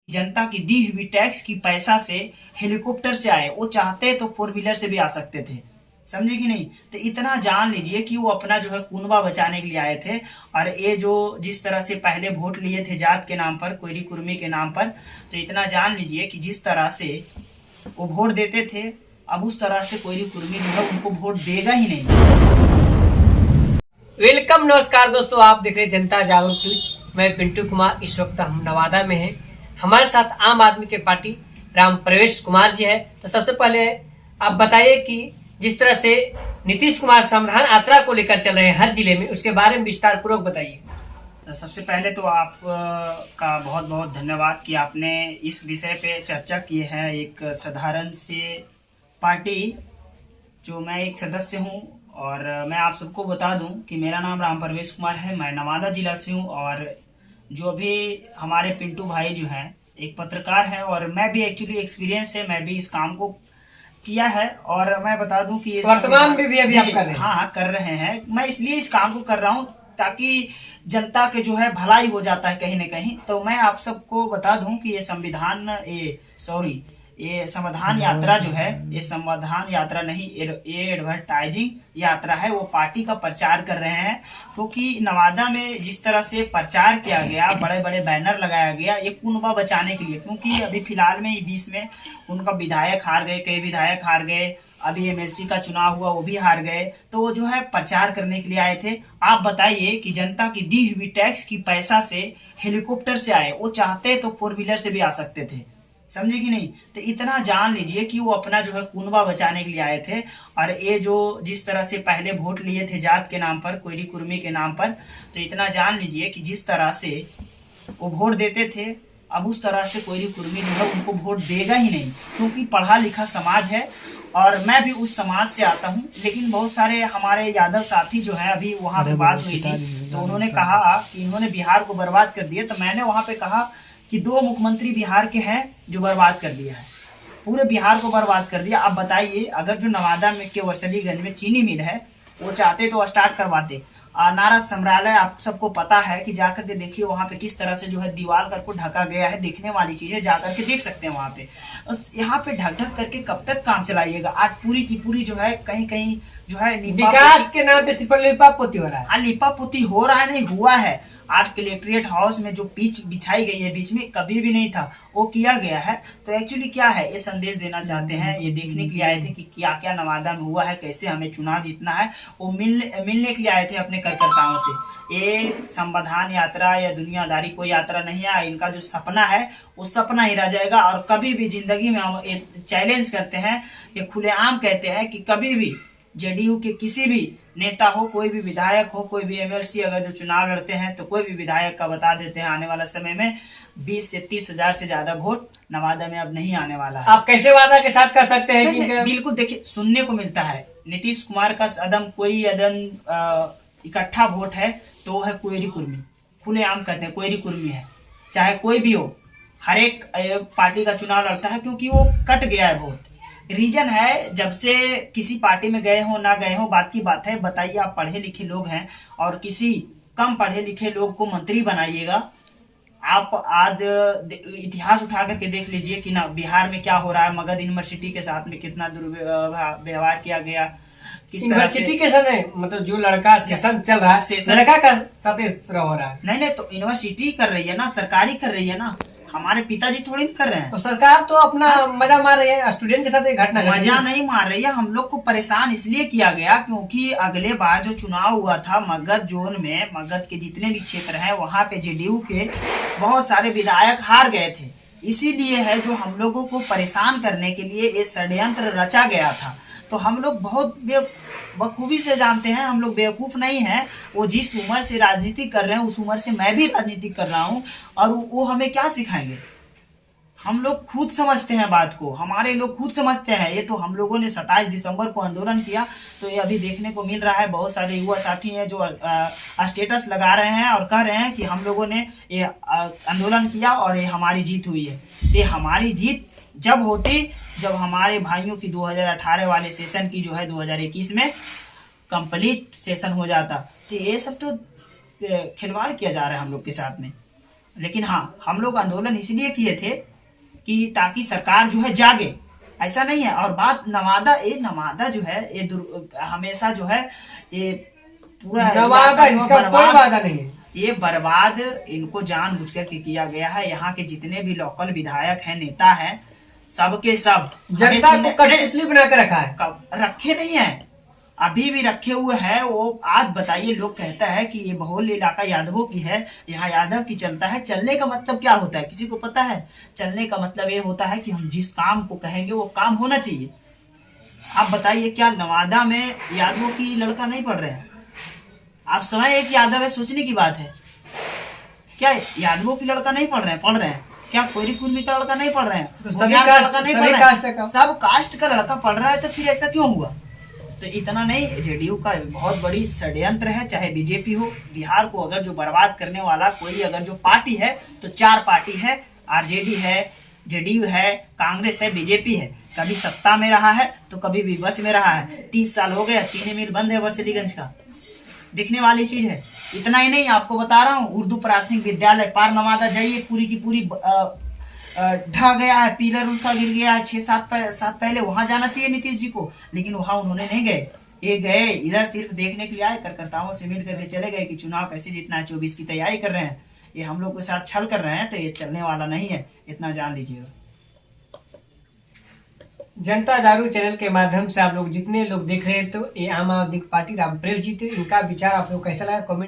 जनता की दी हुई टैक्स की पैसा से हेलीकॉप्टर से आए। वो चाहते तो फोर व्हीलर से भी आ सकते थे, समझे कि नहीं। तो इतना जान लीजिए कि वो अपना जो है कुनबा बचाने के लिए आए थे। और ये जो जिस तरह से पहले वोट लिए थे जात के नाम पर, कोयरी कुर्मी के नाम पर, तो इतना जान लीजिए कि जिस तरह से वो वोट देते थे, अब उस तरह से कोयरी कुर्मी जो है उनको वोट देगा ही नहीं। वेलकम, नमस्कार दोस्तों, आप देख रहे हैं जनता जागरूक न्यूज। मैं पिंटू कुमार। इस वक्त हम नवादा में हैं। हमारे साथ आम आदमी के पार्टी राम प्रवेश कुमार जी है। तो सबसे पहले आप बताइए कि जिस तरह से नीतीश कुमार संविधान यात्रा को लेकर चल रहे हैं हर जिले में, उसके बारे में विस्तार पूर्वक बताइए। सबसे पहले तो आप का बहुत बहुत धन्यवाद कि आपने इस विषय पे चर्चा की है। एक साधारण से पार्टी जो मैं एक सदस्य हूं, और मैं आप सबको बता दूं कि मेरा नाम राम प्रवेश कुमार है। मैं नवादा जिला से हूं, और जो भी हमारे पिंटू भाई जो हैं एक पत्रकार हैं, और मैं भी एक्चुअली एक्सपीरियंस है, मैं भी इस काम को किया है। और मैं बता दूं कि ये वर्तमान में भी अभी आप कर रहे हैं। हाँ, कर रहे हैं। मैं इसलिए इस काम को कर रहा हूँ ताकि जनता के जो है भलाई हो जाता है कहीं ना कहीं। तो मैं आप सबको बता दूं कि ये संविधान यात्रा जो है, ये संविधान यात्रा नहीं, ये एडवर्टाइजिंग यात्रा है। वो पार्टी का प्रचार कर रहे हैं, क्योंकि नवादा में जिस तरह से प्रचार किया गया, बड़े बड़े बैनर लगाया गया, ये कुनबा बचाने के लिए। क्योंकि अभी फिलहाल में बीच में उनका विधायक हार गए, कई विधायक हार गए, अभी एमएलसी का चुनाव हुआ वो भी हार गए। तो वो जो है प्रचार करने के लिए आए थे। आप बताइए कि जनता की दी हुई टैक्स की पैसा से हेलीकॉप्टर से आए। वो चाहते तो फोर व्हीलर से भी आ सकते थे, समझे कि नहीं। तो इतना जान लीजिए कि वो अपना जो है कुनबा बचाने के लिए आए थे। और ये जो जिस तरह से पहले वोट लिए थे जात के नाम पर, कोयरी कुर्मी के नाम पर, तो इतना जान लीजिए कि जिस तरह से वो वोट देते थे, अब उस तरह से कोयरी कुर्मी जो है उनको वोट देगा ही नहीं। क्योंकि पढ़ा लिखा समाज है, और मैं भी उस समाज से आता हूँ। लेकिन बहुत सारे हमारे यादव साथी जो हैं, अभी वहाँ पे बात हुई थी तो उन्होंने कहा कि इन्होंने बिहार को बर्बाद कर दिया। तो मैंने वहाँ पे कहा कि 2 मुख्यमंत्री बिहार के हैं जो बर्बाद कर दिया है, पूरे बिहार को बर्बाद कर दिया। अब बताइए, अगर जो नवादा में के वसलीगंज में चीनी मिल है, वो चाहते तो स्टार्ट करवाते। नारद संग्रहालय आप सबको पता है कि जाकर के देखिए वहाँ पे किस तरह से जो है दीवार कर को ढका गया है। देखने वाली चीज है, जाकर के देख सकते हैं वहाँ पे। बस यहाँ पे ढक ढक करके कब तक काम चलाइएगा। आज पूरी की पूरी जो है कहीं कहीं जो है विकास के नाम पे सिर्फ लिपा पोती हो रहा है। लिपा पोती हो रहा है, नहीं हुआ है। आज कलेक्ट्रेट हाउस में जो पिच बिछाई गई है, बीच में कभी भी नहीं था, वो किया गया है। तो एक्चुअली क्या है, ये संदेश देना चाहते हैं, ये देखने के लिए आए थे कि क्या क्या नवादा में हुआ है, कैसे हमें चुनाव जीतना है। वो मिलने के लिए आए थे अपने कार्यकर्ताओं से। ये संविधान यात्रा या दुनियादारी कोई यात्रा नहीं है। इनका जो सपना है वो सपना ही रह जाएगा। और कभी भी जिंदगी में हम चैलेंज करते हैं, ये खुलेआम कहते हैं कि कभी भी जेडीयू के किसी भी नेता हो, कोई भी विधायक हो, कोई भी एमएलसी अगर जो चुनाव लड़ते हैं, तो कोई भी विधायक का बता देते हैं आने वाला समय में 20 से 30 हजार से ज्यादा वोट नवादा में अब नहीं आने वाला है। आप कैसे वादा के साथ कर सकते हैं कि बिल्कुल देखिए, सुनने को मिलता है नीतीश कुमार का कोई इकट्ठा वोट है तो है कोयरी कुर्मी। खुलेआम कहते हैं कोयरी कुर्मी है, चाहे कोई भी हो, हर एक पार्टी का चुनाव लड़ता है, क्योंकि वो कट गया है वोट। रीजन है, जब से किसी पार्टी में गए हो ना गए हो बात की बात है। बताइए, आप पढ़े लिखे लोग हैं और किसी कम पढ़े लिखे लोग को मंत्री बनाइएगा। आप आज इतिहास उठा करके देख लीजिए कि ना बिहार में क्या हो रहा है। मगध यूनिवर्सिटी के साथ में कितना दुर्व्यवहार किया गया, किस तरह से। यूनिवर्सिटी के समय मतलब जो लड़का सेशन चल रहा है, लड़का का साथ इस तरह हो रहा है। नहीं, तो यूनिवर्सिटी कर रही है ना, सरकारी कर रही है ना, हमारे पिताजी थोड़ी कर रहे हैं। तो सरकार तो अपना मजा मार रही है, स्टूडेंट के साथ एक घटना मजा नहीं मार रही है। हम लोग को परेशान इसलिए किया गया क्योंकि अगले बार जो चुनाव हुआ था मगध जोन में, मगध के जितने भी क्षेत्र हैं वहां पे जेडीयू के बहुत सारे विधायक हार गए थे। इसीलिए है जो हम लोगों को परेशान करने के लिए ये षड्यंत्र रचा गया था। तो हम लोग बहुत बखूबी से जानते हैं, हम लोग बेवकूफ़ नहीं हैं। वो जिस उम्र से राजनीति कर रहे हैं उस उम्र से मैं भी राजनीति कर रहा हूँ, और वो हमें क्या सिखाएंगे। हम लोग खुद समझते हैं बात को, हमारे लोग खुद समझते हैं। ये तो हम लोगों ने 27 दिसंबर को आंदोलन किया, तो ये अभी देखने को मिल रहा है। बहुत सारे युवा साथी हैं जो स्टेटस लगा रहे हैं और कह रहे हैं कि हम लोगों ने ये आंदोलन किया और ये हमारी जीत हुई है। ये हमारी जीत जब होती जब हमारे भाइयों की 2018 वाले सेशन की जो है 2021 में कंप्लीट सेशन हो जाता। तो ये सब तो खिलवाड़ किया जा रहा है हम लोग के साथ में। लेकिन हाँ, हम लोग आंदोलन इसलिए किए थे कि ताकि सरकार जो है जागे, ऐसा नहीं है। और बात नवादा जो है ये हमेशा जो है ये पूरा नवादा इलाका जो जिसका कोई वादा नहीं है। ये बर्बाद इनको जानबूझ कर के किया गया है। यहाँ के जितने भी लोकल विधायक हैं, नेता हैं, सबके सब जनता को कठपुतली बना के रखा है। रखे नहीं है, अभी भी रखे हुए हैं। वो आज बताइए, लोग कहता है कि ये बहुल इलाका यादवों की है, यहाँ यादव की चलता है। चलने का मतलब क्या होता है, किसी को पता है? चलने का मतलब ये होता है कि हम जिस काम को कहेंगे वो काम होना चाहिए। आप बताइए, क्या नवादा में यादवों की लड़का नहीं पढ़ रहे हैं? आप समझ एक यादव है, सोचने की बात है। क्या यादवों की लड़का नहीं पढ़ रहे हैं? पढ़ रहे हैं। क्या कोयरी कुर्मी का लड़का नहीं पढ़ रहे हैं? तो सभी कास्ट सब कास्ट का लड़का पढ़ रहा है, तो फिर ऐसा क्यों हुआ? तो इतना नहीं, जेडीयू का बहुत बड़ी षड्यंत्र है, चाहे बीजेपी हो। बिहार को अगर जो बर्बाद करने वाला कोई अगर जो पार्टी है तो 4 पार्टी है, आरजेडी है, जेडीयू है, कांग्रेस है, बीजेपी है। कभी सत्ता में रहा है तो कभी विपक्ष में रहा है। 30 साल हो गया, चीनी मिल बंद है वर्सिलीगंज का, दिखने वाली चीज है। इतना ही नहीं, आपको बता रहा हूँ, उर्दू प्राथमिक विद्यालय पार नवादा जाइए, पूरी की पूरी ढह गया है, पिलर उनका गिर गया है। 6-7 साल पहले वहां जाना चाहिए नीतीश जी को, लेकिन वहां उन्होंने नहीं गए। ये गए इधर सिर्फ देखने के लिए आए, कार्यकर्ताओं से मिल करके चले गए कि चुनाव कैसे जीतना है, 24 की तैयारी कर रहे हैं। ये हम लोग के साथ छल कर रहे हैं, तो ये चलने वाला नहीं है, इतना जान लीजिएगा। जनता जागरूक चैनल के माध्यम से आप लोग जितने लोग देख रहे हैं, तो ये आम आदमी पार्टी रामप्रेस जी थे, इनका विचार आप लोग कैसा लगा कमेंट